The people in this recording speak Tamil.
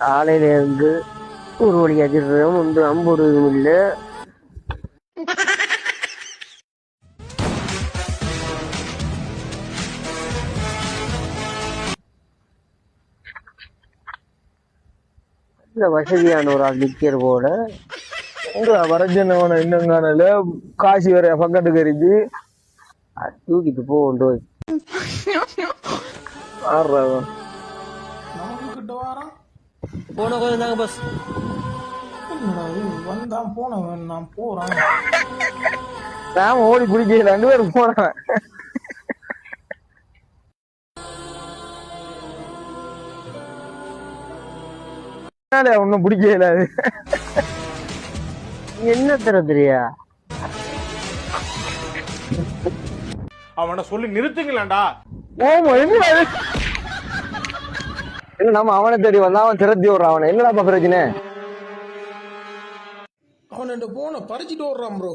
காலையில இருந்து ஒரு மணி அதிர்றோம் வந்து அம்புறதும் இல்லை. நல்ல வசதியான ஒரு ஆள் நிக்கிற போல. வரஞ்சனவன இன்னும் காணல. காசி வர பக்கத்துக்கு எரிஞ்சு தூக்கிட்டு போண்டு ஆடுறான். நமக்கு கிட்ட வாரம் போன கொஞ்சம் தாங்க பஸ். என்னடா இது வந்தான் போனவன் நான் போறேன். நாம ஓடி பிடிக்கல, 2 பேரும் போனவன். ஒன்னும் பிடிக்கல. அது என்ன தெரியா அவனை சொல்லி நிறுத்துங்களேன்டா. ஓமா என்ன இல்ல, நம்ம அவனை தேடி வந்தா அவன் திரத்தி விடுறான். அவனை என்னடா பிரச்சனை? அவன் என் போனை பறிச்சுட்டு ஓடுறான் ப்ரோ.